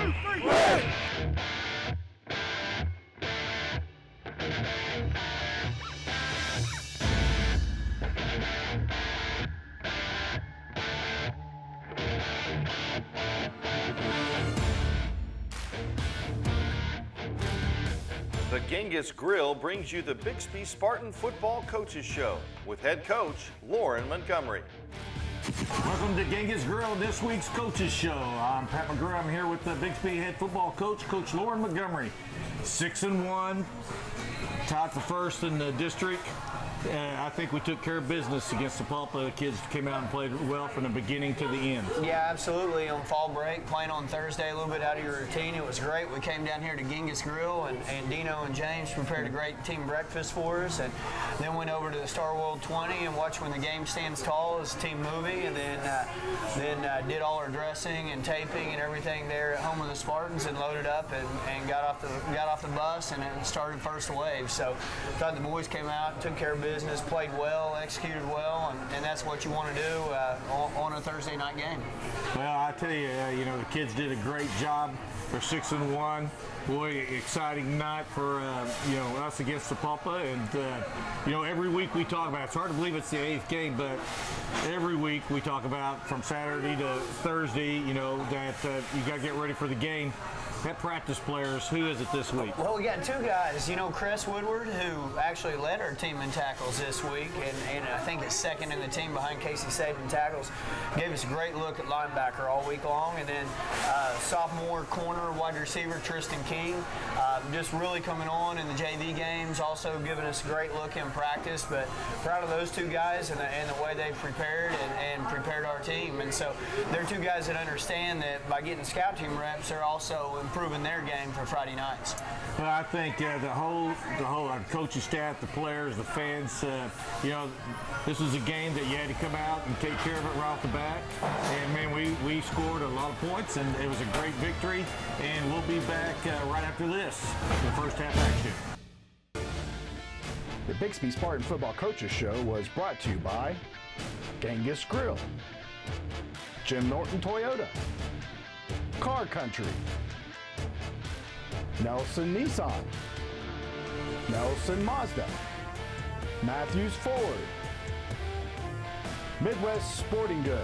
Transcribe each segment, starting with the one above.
The Genghis Grill brings you the Bixby Spartan Football Coaches Show with head coach Lauren Montgomery. Welcome to Genghis Grill, this week's Coaches Show. I'm Pat McGraw. I'm here with the Bixby head football coach, Coach Lauren Montgomery. 6-1, tied for first in the district. I think we took care of business against Sapulpa. The kids came out and played well from the beginning to the end. Yeah, absolutely. On fall break, playing on Thursday, a little bit out of your routine. It was great. We came down here to Genghis Grill, and Dino and James prepared a great team breakfast for us, and then went over to the Star World 20 and watched when the game stands tall as a team movie, and then did all our dressing and taping and everything there at home with the Spartans, and loaded up and got off the bus and then started first wave. So thought the boys came out, took care of business, played well, executed well, and that's what you want to do on a Thursday night game. Well, I tell you, the kids did a great job. They're 6-1. Boy, exciting night for us against Sapulpa, and every week we talk about. It's hard to believe it's the 8th game, but every week we talk about from Saturday to Thursday. That you got to get ready for the game. Pet practice players, who is it this week? Well, we got two guys. Chris Woodward, who actually led our team in tackles this week, and I think is second in the team behind Casey Saban in tackles. Gave us a great look at linebacker all week long. And then sophomore corner wide receiver Tristan King, just really coming on in the JV games, also giving us a great look in practice. But proud of those two guys and the way they've prepared and prepared our team. And so they're two guys that understand that by getting scout team reps, they're also improving their game for Friday nights. Well, I think the whole our coaching staff, the players, the fans, this was a game that you had to come out and take care of it right off the bat. And man, we scored a lot of points, and it was a great victory. And we'll be back right after this, the first half action. The Bixby Spartan Football Coaches Show was brought to you by Genghis Grill, Jim Norton Toyota, Car Country, Nelson Nissan, Nelson Mazda, Matthews Ford, Midwest Sporting Goods,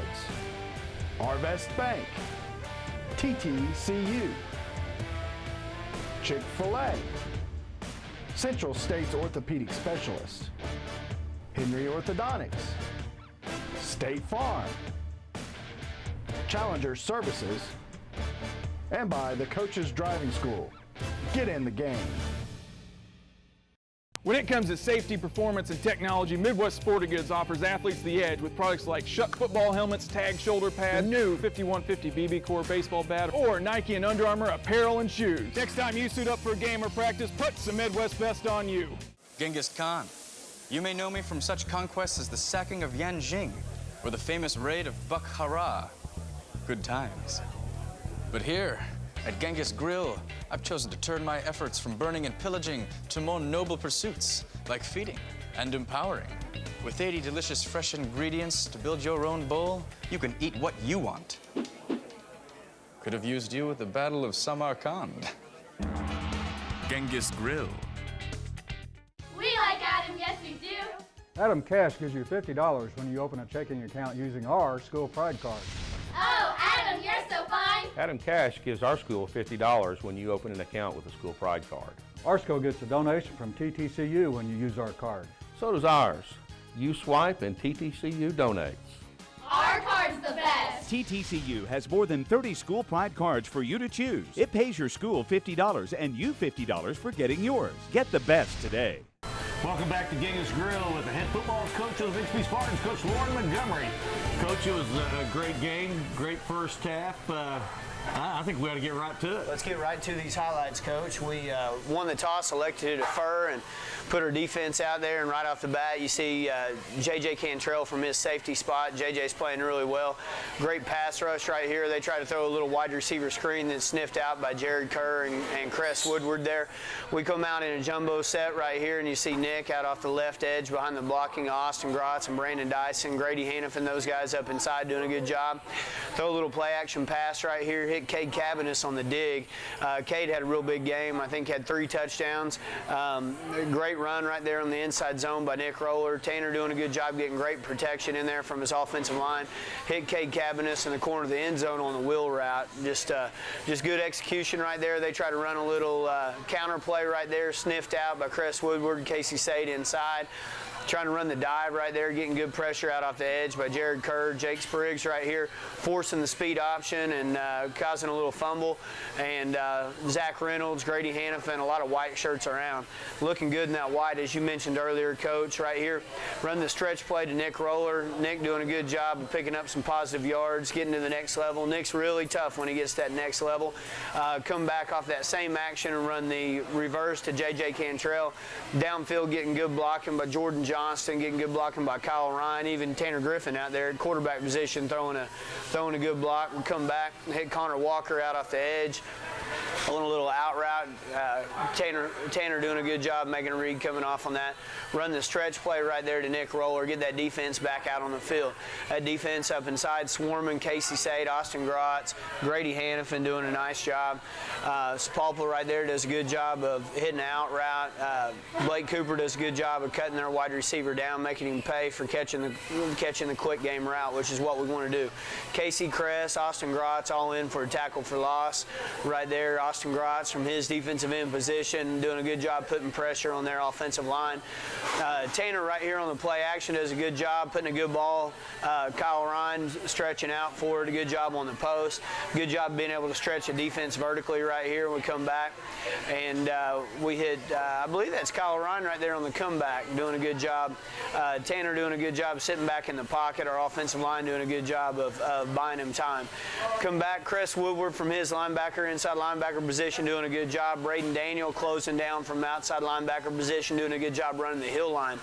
Arvest Bank, TTCU, Chick-fil-A, Central States Orthopedic Specialist, Henry Orthodontics, State Farm, Challenger Services, and by the Coaches Driving School. Get in the game. When it comes to safety, performance, and technology, Midwest Sporting Goods offers athletes the edge with products like Shuck football helmets, Tag shoulder pads, new 5150 BB Core baseball bat, or Nike and Under Armour apparel and shoes. Next time you suit up for a game or practice, put some Midwest best on you. Genghis Khan. You may know me from such conquests as the sacking of Yanjing or the famous raid of Bukhara. Good times. But here, at Genghis Grill, I've chosen to turn my efforts from burning and pillaging to more noble pursuits like feeding and empowering. With 80 delicious fresh ingredients to build your own bowl, you can eat what you want. Could have used you at the Battle of Samarkand. Genghis Grill. We like Adam, yes we do. Adam Cash gives you $50 when you open a checking account using our School Pride card. Oh, Adam, you're so fine. Adam Cash gives our school $50 when you open an account with a School Pride card. Our school gets a donation from TTCU when you use our card. So does ours. You swipe and TTCU donates. Our card's the best. TTCU has more than 30 School Pride cards for you to choose. It pays your school $50 and you $50 for getting yours. Get the best today. Welcome back to Genghis Grill with the head football coach of the Bixby Spartans, Coach Lauren Montgomery. Coach, it was a great game, great first half. I think we ought to get right to it. Let's get right to these highlights, Coach. We won the toss, elected to defer, and put our defense out there. And right off the bat, you see J.J. Cantrell from his safety spot. J.J.'s playing really well. Great pass rush right here. They try to throw a little wide receiver screen that's sniffed out by Jared Kerr and Chris Woodward there. We come out in a jumbo set right here, and you see Nick Nick out off the left edge behind the blocking of Austin Grotz and Brandon Dyson. Grady Hannafin, those guys up inside doing a good job. Throw a little play action pass right here, hit Cade Cabanis on the dig. Cade had a real big game. I think had 3 touchdowns. Great run right there on the inside zone by Nick Roller. Tanner doing a good job getting great protection in there from his offensive line. Hit Cade Cabanis in the corner of the end zone on the wheel route. Just good execution right there. They try to run a little counter play right there, sniffed out by Cress Woodward, Casey Sade inside. Trying to run the dive right there, getting good pressure out off the edge by Jared Kerr. Jake Spriggs right here forcing the speed option and causing a little fumble. And Zach Reynolds, Grady Hannafin, a lot of white shirts around. Looking good in that white, as you mentioned earlier, Coach, right here. Run the stretch play to Nick Roller. Nick doing a good job of picking up some positive yards, getting to the next level. Nick's really tough when he gets to that next level. Come back off that same action and run the reverse to J.J. Cantrell. Downfield getting good blocking by Jordan Johnston, getting good blocking by Kyle Ryan, even Tanner Griffin out there at quarterback position throwing a good block. We come back and hit Connor Walker out off the edge. A little out route. Tanner doing a good job making a read coming off on that. Run the stretch play right there to Nick Roller. Get that defense back out on the field. That defense up inside swarming Casey Sade, Austin Grotz, Grady Hannafin doing a nice job. Sapulpa right there does a good job of hitting the out route. Blake Cooper does a good job of cutting their wide receiver down, making him pay for catching the quick game route, which is what we want to do. Casey Kress, Austin Grotz all in for a tackle for loss right there. Austin Grotz from his defensive end position doing a good job putting pressure on their offensive line. Tanner right here on the play action does a good job putting a good ball. Kyle Ryan stretching out for it, a good job on the post. Good job being able to stretch the defense vertically right here. We come back and we hit, I believe that's Kyle Ryan right there on the comeback doing a good job. Tanner doing a good job sitting back in the pocket. Our offensive line doing a good job of buying him time. Come back, Cress Woodward from his inside linebacker position doing a good job. Braden Daniel closing down from outside linebacker position doing a good job running the hill line.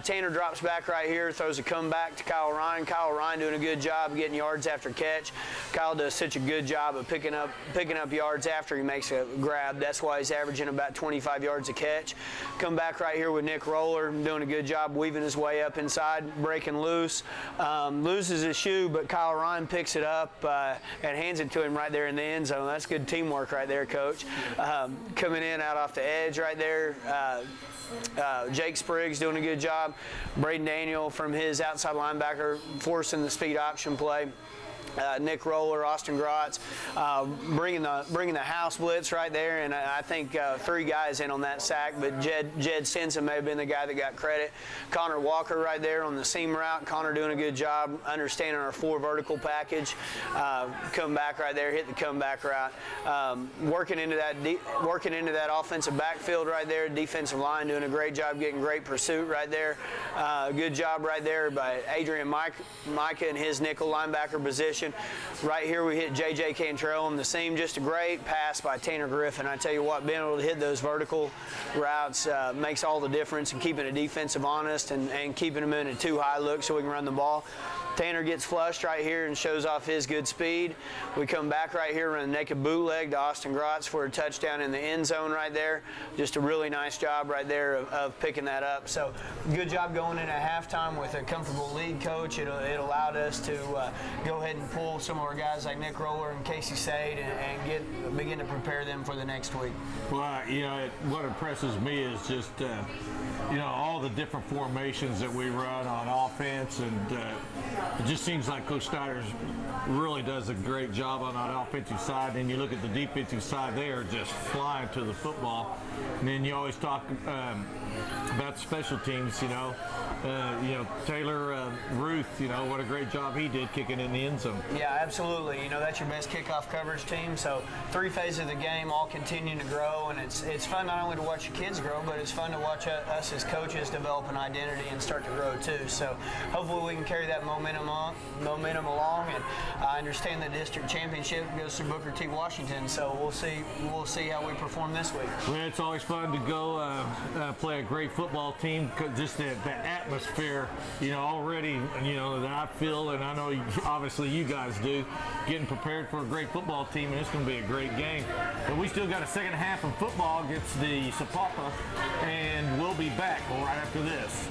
Tanner drops back right here, throws a comeback to Kyle Ryan. Kyle Ryan doing a good job getting yards after catch. Kyle does such a good job of picking up yards after he makes a grab. That's why he's averaging about 25 yards a catch. Come back right here with Nick Roller doing a good job weaving his way up inside, breaking loose. Loses his shoe, but Kyle Ryan picks it up and hands it to him right there in the end zone. That's good teamwork right there, Coach. Coming in out off the edge right there. Jake Spriggs doing a good job. Braden Daniel from his outside linebacker forcing the speed option play. Nick Roller, Austin Grotz, bringing the house blitz right there, and I think 3 guys in on that sack, but Jed Stinson may have been the guy that got credit. Connor Walker right there on the seam route. Connor doing a good job understanding our 4 vertical package. Come back right there, hit the comeback route. Working into that offensive backfield right there. Defensive line doing a great job getting great pursuit right there. Good job right there by Adrian Micah in his nickel linebacker position. Right here we hit J.J. Cantrell on the seam. Just a great pass by Tanner Griffin. I tell you what, being able to hit those vertical routes makes all the difference in keeping a defensive honest and keeping them in a too high look so we can run the ball. Tanner gets flushed right here and shows off his good speed. We come back right here, run a naked bootleg to Austin Grotz for a touchdown in the end zone right there. Just a really nice job right there of picking that up. So good job going in at halftime with a comfortable lead, Coach. It allowed us to go ahead and pull some of our guys like Nick Roller and Casey Sade and begin to prepare them for the next week. Well, what impresses me is just, all the different formations that we run on offense, and it just seems like Coach Snyder really does a great job on that offensive side. And you look at the defensive side, they are just flying to the football. And then you always talk about special teams, Taylor Ruth, what a great job he did kicking in the end zone. Yeah, absolutely. That's your best kickoff coverage team. So 3 phases of the game all continuing to grow, and it's fun not only to watch your kids grow, but it's fun to watch us as coaches develop an identity and start to grow too. So hopefully we can carry that momentum momentum along, and I understand the district championship goes through Booker T. Washington, so we'll see how we perform this week. Well, it's always fun to go play a great football team. Just the atmosphere, already, that I feel, and I know obviously you guys do, getting prepared for a great football team, and it's going to be a great game. But we still got a second half of football against the Sapulpa, and we'll be back right after this.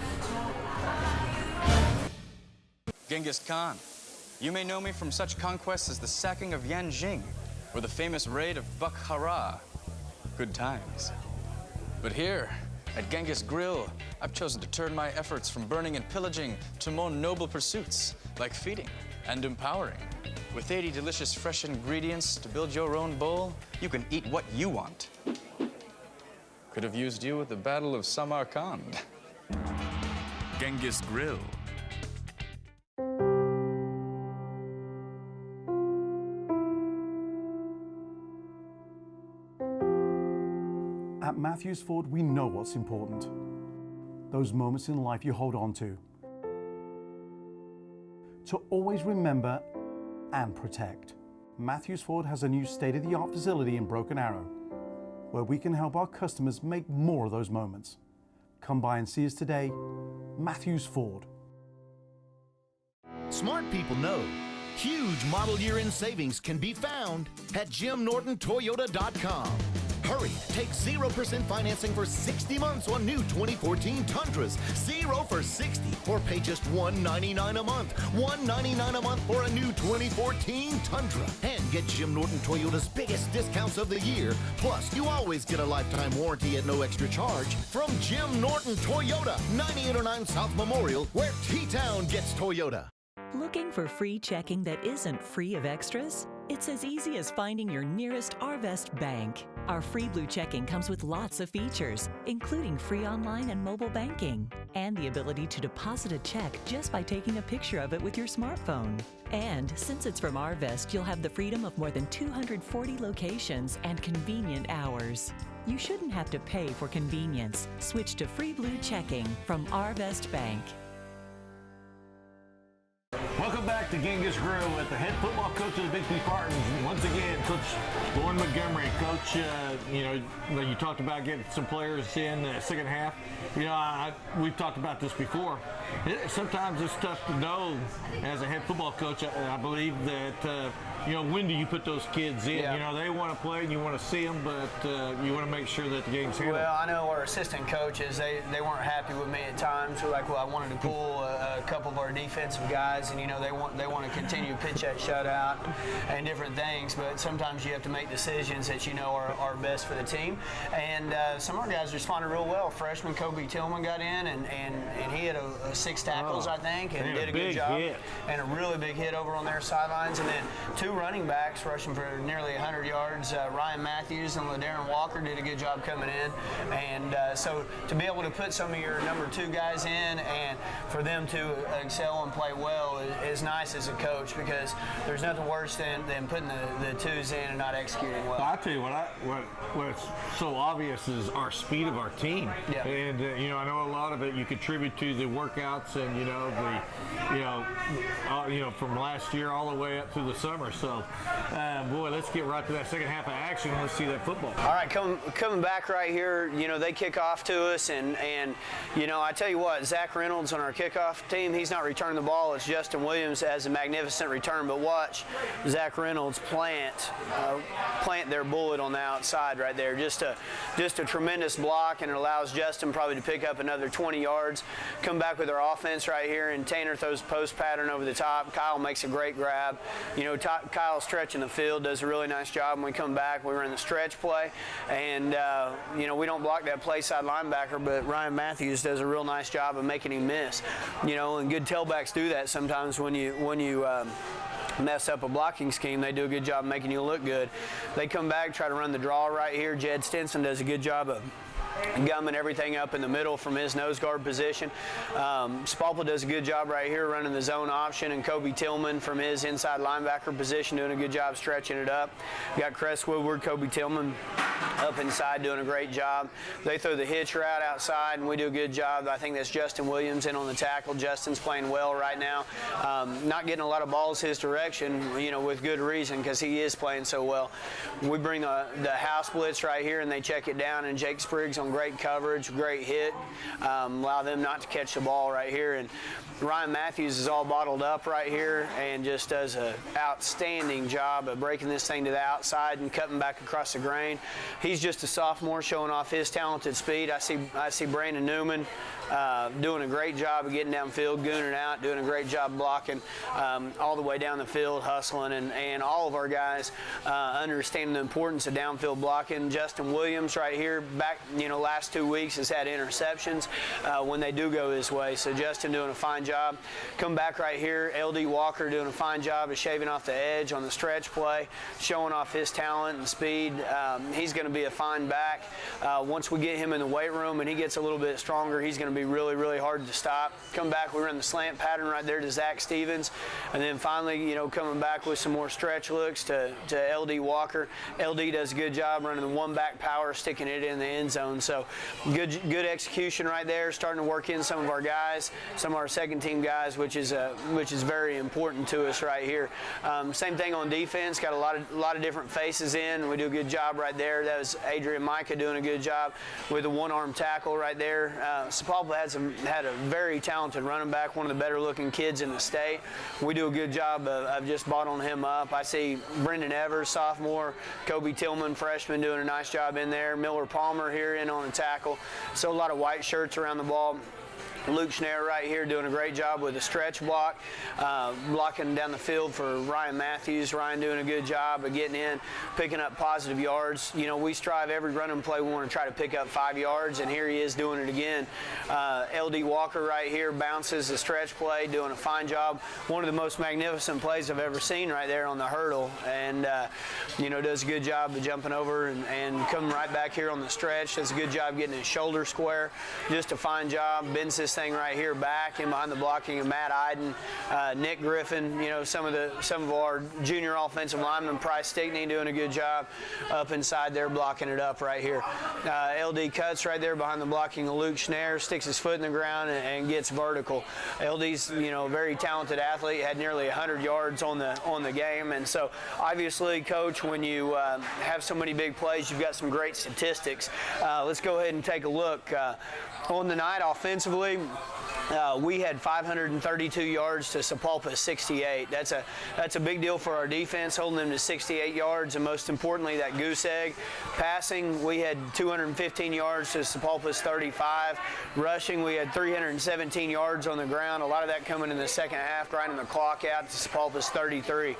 Genghis Khan. You may know me from such conquests as the sacking of Yanjing or the famous raid of Bukhara. Good times. But here, at Genghis Grill, I've chosen to turn my efforts from burning and pillaging to more noble pursuits like feeding and empowering. With 80 delicious fresh ingredients to build your own bowl, you can eat what you want. Could have used you at the Battle of Samarkand. Genghis Grill. At Matthews Ford, we know what's important. Those moments in life you hold on to. To always remember and protect. Matthews Ford has a new state-of-the-art facility in Broken Arrow, where we can help our customers make more of those moments. Come by and see us today. Matthews Ford. Smart people know huge model year-end savings can be found at JimNortonToyota.com. Hurry, take 0% financing for 60 months on new 2014 Tundras. 0 for 60, or pay just $199 a month. $199 a month for a new 2014 Tundra. And get Jim Norton Toyota's biggest discounts of the year. Plus, you always get a lifetime warranty at no extra charge from Jim Norton Toyota, 9809 South Memorial, where T-Town gets Toyota. Looking for free checking that isn't free of extras? It's as easy as finding your nearest Arvest bank. Our free Blue checking comes with lots of features, including free online and mobile banking, and the ability to deposit a check just by taking a picture of it with your smartphone. And since it's from Arvest, you'll have the freedom of more than 240 locations and convenient hours. You shouldn't have to pay for convenience. Switch to free Blue checking from Arvest Bank. Welcome back to Genghis Grill with the head football coach of the Bixby Spartans. Once again, Coach Lauren Montgomery. Coach, you talked about getting some players in the second half. We've talked about this before. Sometimes it's tough to know as a head football coach. I believe that, when do you put those kids in? Yeah. They want to play and you want to see them, but you want to make sure that the game's handled. Well, I know our assistant coaches, they weren't happy with me at times. They're like, I wanted to pull a couple of our defensive guys, and they want to continue to pitch that shutout and different things, but sometimes you have to make decisions that are best for the team. And some of our guys responded real well. Freshman Kobe Tillman got in, and he had 6 tackles, I think, and did a good job. Hit. And a really big hit over on their sidelines. And then 2 running backs rushing for nearly 100 yards. Ryan Matthews and LaDarren Walker did a good job coming in. And so to be able to put some of your number 2 guys in and for them to excel and play well is nice as a coach, because there's nothing worse than putting the 2s in and not executing well. I'll tell you what's so obvious is our speed of our team. Yeah. And I know a lot of it you contribute to the workouts and from last year all the way up through the summer. So boy, let's get right to that second half of action. Let's see that football. All right, coming back right here, they kick off to us, and I tell you what, Zach Reynolds on our kickoff team, he's not returning the ball. It's Justin Williams has a magnificent return, but watch Zach Reynolds plant their bullet on the outside right there. Just a tremendous block, and it allows Justin probably to pick up another 20 yards. Come back with our offense right here, and Tanner throws post pattern over the top. Kyle makes a great grab. Kyle stretching the field, does a really nice job. When we come back, we were in the stretch play, and we don't block that play side linebacker, but Ryan Matthews does a real nice job of making him miss. And good tailbacks do that sometimes when you mess up a blocking scheme. They do a good job making you look good. They come back, try to run the draw right here. Jed Stinson does a good job of gumming everything up in the middle from his nose guard position. Sapulpa does a good job right here running the zone option, and Kobe Tillman from his inside linebacker position doing a good job stretching it up. Got Cress Woodward, Kobe Tillman up inside doing a great job. They throw the hitch route outside, and we do a good job. I think that's Justin Williams in on the tackle. Justin's playing well right now. Not getting a lot of balls his direction, with good reason, because he is playing so well. We bring the house blitz right here, and they check it down, and Jake Spriggs on great coverage, great hit, allow them not to catch the ball right here. And Ryan Matthews is all bottled up right here and just does an outstanding job of breaking this thing to the outside and cutting back across the grain. He's just a sophomore showing off his talented speed. I see Brandon Newman doing a great job of getting downfield, gooning out, doing a great job blocking all the way down the field, hustling, and all of our guys understanding the importance of downfield blocking. Justin Williams right here, back, last 2 weeks has had interceptions when they do go his way. So Justin doing a fine job. Come back right here, LD Walker doing a fine job of shaving off the edge on the stretch play, showing off his talent and speed. He's going to be a fine back. Once we get him in the weight room and he gets a little bit stronger, he's going to be really, really hard to stop. Come back, we run the slant pattern right there to Zach Stevens. And then finally, coming back with some more stretch looks to LD Walker. LD does a good job running the one back power, sticking it in the end zone. So good execution right there, starting to work in some of our guys, some of our second team guys, which is very important to us right here. Same thing on defense, got a lot of different faces in. We do a good job right there. That was Adrian Micah doing a good job with a one-arm tackle right there. Sapulpa had a very talented running back, one of the better looking kids in the state. We do a good job of just bottling him up. I see Brendan Evers, sophomore, Kobe Tillman, freshman, doing a nice job in there. Miller Palmer here in on the tackle. So a lot of white shirts around the ball. Luke Schneer right here doing a great job with the stretch block, blocking down the field for Ryan Matthews. Ryan doing a good job of getting in, picking up positive yards. We strive every running play, we want to try to pick up 5 yards, and here he is doing it again. LD Walker right here bounces the stretch play, doing a fine job. One of the most magnificent plays I've ever seen right there on the hurdle, and does a good job of jumping over and coming right back here on the stretch. Does a good job getting his shoulder square. Just a fine job. Bends this thing right here back in behind the blocking of Matt Iden, Nick Griffin, some of our junior offensive linemen, Price Stickney doing a good job up inside there blocking it up right here. LD cuts right there behind the blocking of Luke Schneer, sticks his foot in the ground and gets vertical. LD's a very talented athlete, had nearly 100 yards on the game, and so obviously, Coach, when you have so many big plays, you've got some great statistics. Let's go ahead and take a look. On the night offensively, we had 532 yards to Sapulpa's 68. That's a big deal for our defense, holding them to 68 yards, and most importantly, that goose egg. Passing, we had 215 yards to Sapulpa's 35. Rushing, we had 317 yards on the ground. A lot of that coming in the second half, grinding the clock out to Sapulpa's 33.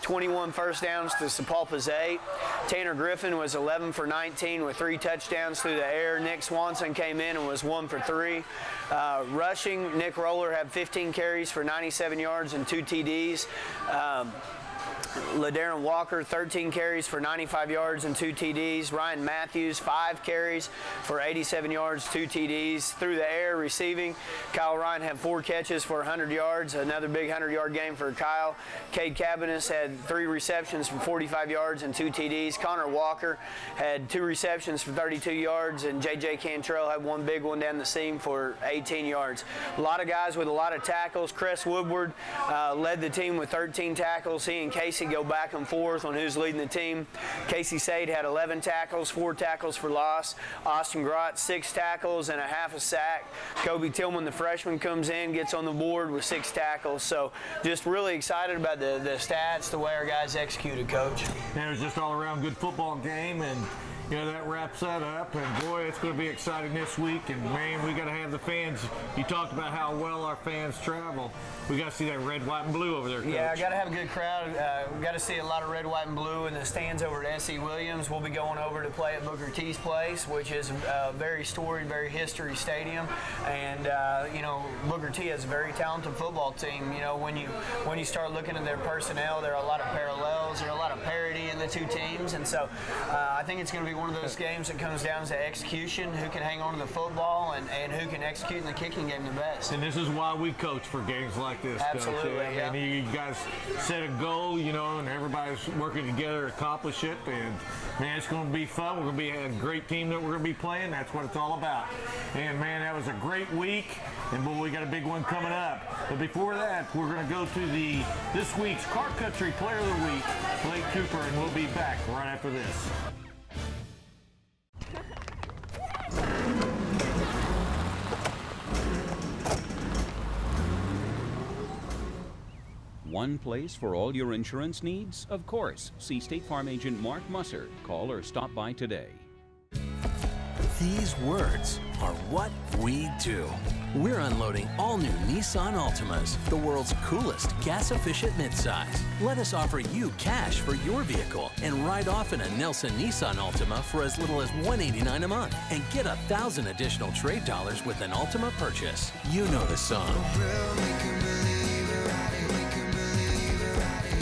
21 first downs to Sapulpa's 8. Tanner Griffin was 11 for 19 with 3 touchdowns through the air. Nick Swanson came in and was 1 for 3. Rushing, Nick Roller had 15 carries for 97 yards and 2 TDs. LaDarren Walker, 13 carries for 95 yards and 2 TDs. Ryan Matthews, 5 carries for 87 yards, 2 TDs. Through the air, receiving, Kyle Ryan had 4 catches for 100 yards, another big 100-yard game for Kyle. Cade Cabanis had 3 receptions for 45 yards and 2 TDs. Connor Walker had 2 receptions for 32 yards, and J.J. Cantrell had 1 big one down the seam for 18 yards. A lot of guys with a lot of tackles. Cress Woodward led the team with 13 tackles. He and Casey go back and forth on who's leading the team. Casey Sade had 11 tackles, 4 tackles for loss. Austin Grott, 6 tackles and a half a sack. Kobe Tillman, the freshman, comes in, gets on the board with 6 tackles. So just really excited about the stats, the way our guys executed, Coach. And it was just all around good football game, and that wraps that up, and boy, it's going to be exciting this week, and man, we got to have the fans. You talked about how well our fans travel. We got to see that red, white, and blue over there, Coach. Yeah, got to have a good crowd. We got to see a lot of red, white, and blue in the stands over at S.E. Williams. We'll be going over to play at Booker T's place, which is a very storied, very history stadium, and Booker T has a very talented football team. When you start looking at their personnel, there are a lot of parallels, there are a lot of parity in the two teams, and so I think it's going to be be one of those games that comes down to execution, who can hang on to the football and who can execute in the kicking game the best. And this is why we coach for games like this, Absolutely, Coach. yeah. I mean, you guys set a goal, you know, and everybody's working together to accomplish it. And, man, it's going to be fun. We're going to be a great team that we're going to be playing. That's what it's all about. And, man, that was a great week. And, boy, we got a big one coming up. But before that, we're going to go to this week's Car Country Player of the Week, Blake Cooper, and we'll be back right after this. One place for all your insurance needs? Of course. See State Farm agent Mark Musser. Call or stop by today. These words are what we do. We're unloading all new Nissan Altimas, the world's coolest gas-efficient midsize. Let us offer you cash for your vehicle and ride off in a Nelson Nissan Altima for as little as $189 a month and get 1,000 additional trade dollars with an Altima purchase. You know the song.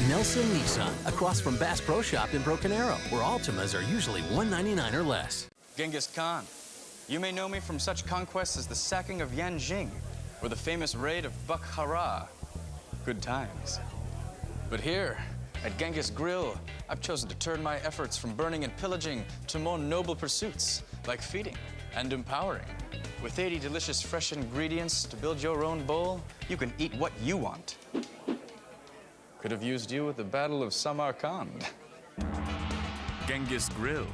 Nelson Nissan, across from Bass Pro Shop in Broken Arrow, where Altimas are usually $199 or less. Genghis Khan. You may know me from such conquests as the sacking of Yanjing or the famous raid of Bukhara. Good times. But here, at Genghis Grill, I've chosen to turn my efforts from burning and pillaging to more noble pursuits like feeding and empowering. With 80 delicious fresh ingredients to build your own bowl, you can eat what you want. Could have used you at the Battle of Samarkand. Genghis Grill.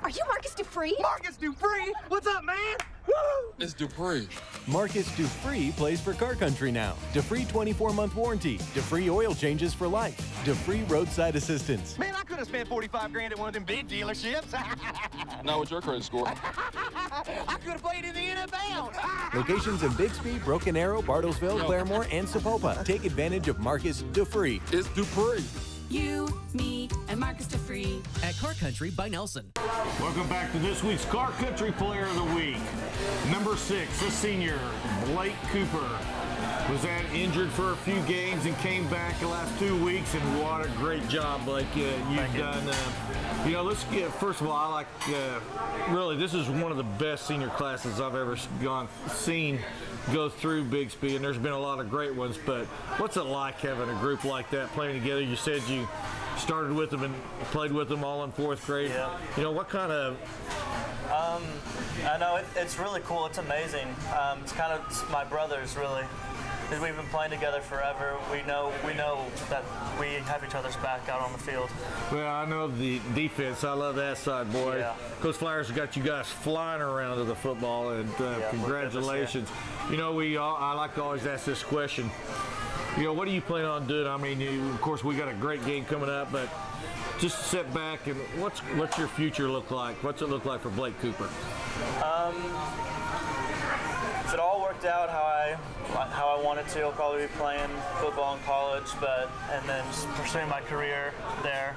Are you Marcus Dupree? Marcus Dupree? What's up, man? Woo! It's Dupree. Marcus Dupree plays for Car Country now. Dupree 24-month warranty. Dupree oil changes for life. Dupree roadside assistance. Man, I could have spent 45 grand at one of them big dealerships. Now what's your credit score? I could have played in the NFL. Locations in Bixby, Broken Arrow, Bartlesville, Claremore, and Sapulpa. Take advantage of Marcus Dupree. It's Dupree. You, me, and Marcus Dupree at Car Country by Nelson. Welcome back to this week's Car Country Player of the Week. Number 6, the senior, Blake Cooper. Was injured for a few games and came back the last 2 weeks, and what a great job, Blake, you've done. You know, let's get, first of all, I like, really, this is one of the best senior classes I've ever seen go through Bixby, and there's been a lot of great ones, but what's it like having a group like that playing together? You said you started with them and played with them all in 4th grade. Yeah. You know, what kind of... I know it's really cool. It's amazing. It's kind of my brothers, really. Because we've been playing together forever. We know that we have each other's back out on the field. Well, I know the defense. I love that side, boy. Yeah. Coach Flyers has got you guys flying around to the football, and congratulations. You know, I like to always ask this question. You know, what do you plan on doing? I mean, of course, we got a great game coming up, but just sit back and what's your future look like? What's it look like for Blake Cooper? If it all worked out how I wanted to, I'll probably be playing football in college, and then pursuing my career there.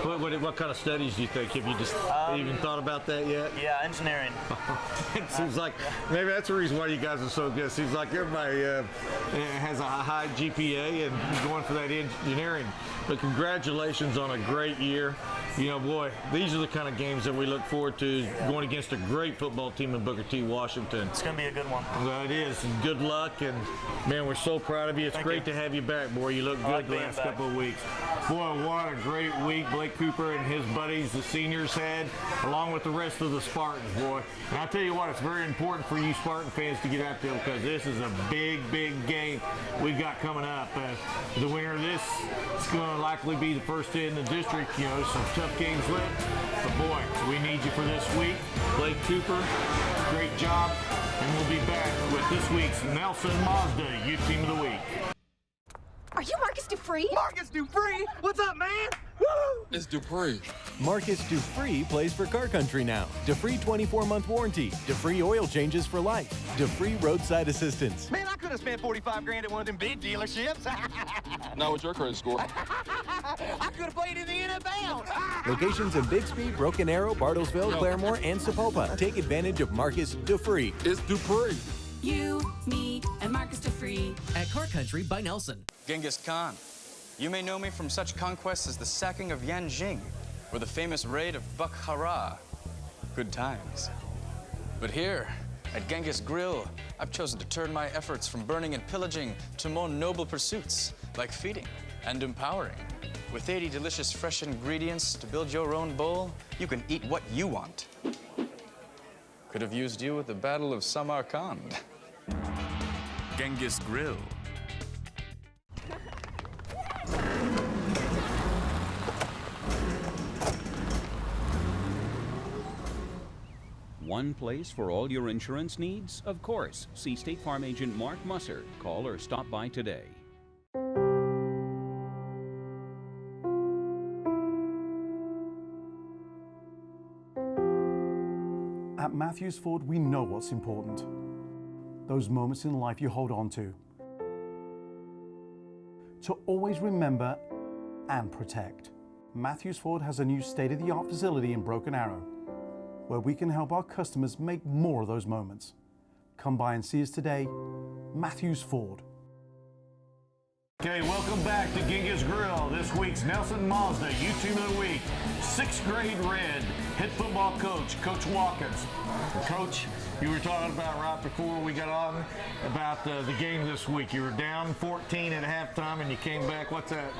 What kind of studies do you think? Have you just even thought about that yet? Yeah, engineering. It seems like maybe that's the reason why you guys are so good. It seems like everybody has a high GPA and going for that engineering. But congratulations on a great year. You know, boy, these are the kind of games that we look forward to, going against a great football team in Booker T, Washington. It's going to be a good one. Well, it is, and good luck, and man, we're so proud of you. It's great to have you back, boy. You look good the last couple of weeks. Boy, what a great week Blake Cooper and his buddies, the seniors, had, along with the rest of the Spartans, boy. And I'll tell you what, it's very important for you Spartan fans to get out there, because this is a big, big game we've got coming up. The winner of this is going to likely be the first in the district. You know, some tough games left, but boy, we need you for this week. Blake Cooper, great job, and we'll be back with this week's Nelson Mazda Youth Team of the Week. Are you Marcus Dupree? Marcus Dupree? What's up, man? Woo! It's Dupree. Marcus Dupree plays for Car Country now. Dupree 24-month warranty. Dupree oil changes for life. Dupree roadside assistance. Man, I could have spent 45 grand at one of them big dealerships. Now what's your credit score? I could have played in the NFL. Locations in Bixby, Broken Arrow, Bartlesville, Claremore, and Sapulpa. Take advantage of Marcus Dupree. It's Dupree. You, me, and Marcus Dupree at Car Country by Nelson. Genghis Khan. You may know me from such conquests as the sacking of Yanjing or the famous raid of Bukhara. Good times. But here, at Genghis Grill, I've chosen to turn my efforts from burning and pillaging to more noble pursuits, like feeding and empowering. With 80 delicious fresh ingredients to build your own bowl, you can eat what you want. Could have used you at the Battle of Samarkand. Genghis Grill. One place for all your insurance needs? Of course. See State Farm agent Mark Musser. Call or stop by today. At Matthews Ford, we know what's important. Those moments in life you hold on to. To always remember and protect. Matthews Ford has a new state-of-the-art facility in Broken Arrow, where we can help our customers make more of those moments. Come by and see us today, Matthews Ford. Okay, welcome back to Genghis Grill. This week's Nelson Mazda YouTube of the Week. 6th grade red head football coach, Coach Watkins. Coach, you were talking about right before we got on about the game this week. You were down 14 at halftime and you came back. What's that?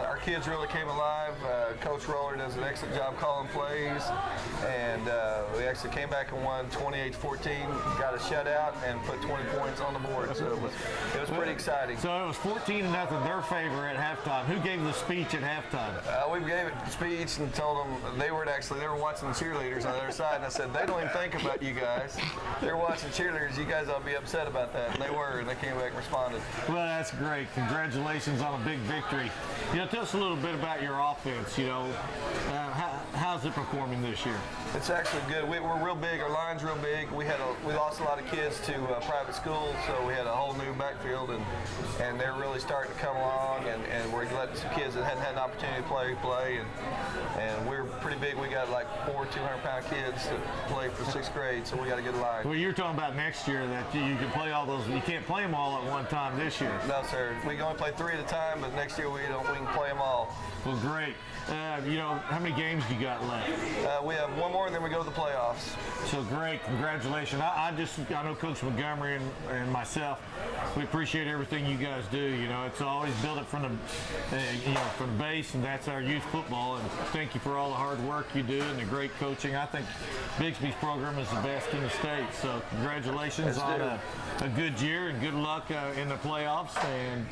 Our kids really came alive. Coach Roller does an excellent job calling plays, and we actually came back and won 28-14. Got a shutout and put 20 points on the board. So it was pretty exciting. So it was 14-0, their favor at halftime. Who gave the speech at halftime? We gave it the speech and told them they were watching the cheerleaders on the other side, and I said, they don't even think about you guys. They're watching cheerleaders. You guys ought to be upset about that. And they were, and they came back and responded. Well, that's great. Congratulations on a big victory. Tell us a little bit about your offense. How's it performing this year? It's actually good. We're real big. Our line's real big. We lost a lot of kids to private schools, so we had a whole new backfield, and they're really starting to come along, and we're letting some kids that hadn't had an opportunity to play, and we're pretty big. We got like 4 200-pound kids that play for 6th grade, so we got a good line. Well, you're talking about next year that you can play all those. You can't play them all at one time this year. No, sir. We can only play 3 at a time, but next year we can play them all. Well, great. How many games do you got left? We have one more, and then we go to the playoffs. So great, congratulations. I know Coach Montgomery and myself, we appreciate everything you guys do. It's always built it from the base, and that's our youth football. And thank you for all the hard work you do and the great coaching. I think Bixby's program is the best in the state. So congratulations on a good year and good luck in the playoffs. And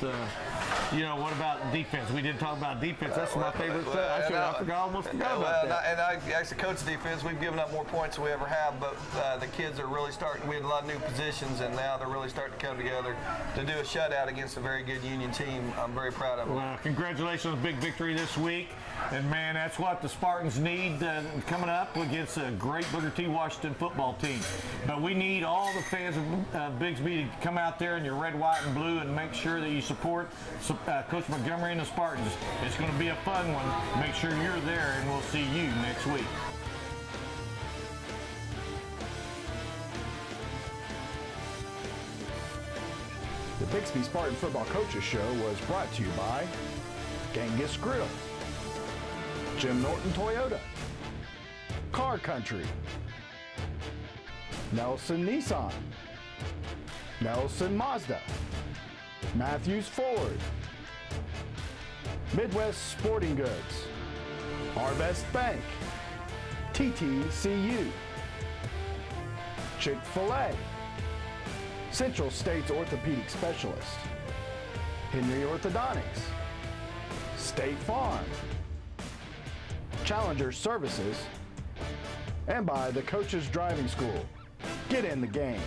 what about defense? We didn't talk about defense. That's my favorite thing. I almost forgot about that. And I actually coach defense. We've given up more points than we ever have, but the kids are really starting. We had a lot of new positions, and now they're really starting to come together to do a shutout against a very good Union team. I'm very proud of them. Well, congratulations on a big victory this week. And, man, that's what the Spartans need coming up against a great Booker T. Washington football team. But we need all the fans of Bixby to come out there in your red, white, and blue and make sure that you support Coach Montgomery and the Spartans. It's going to be a fun one. Make sure you're there, and we'll see you next week. The Bixby Spartan Football Coaches Show was brought to you by Genghis Grill, Jim Norton Toyota, Car Country, Nelson Nissan, Nelson Mazda, Matthews Ford, Midwest Sporting Goods, Arvest Bank, TTCU, Chick-fil-A, Central States Orthopedic Specialist, Henry Orthodontics, State Farm, Challenger Services, and by the Coaches Driving School. Get in the game.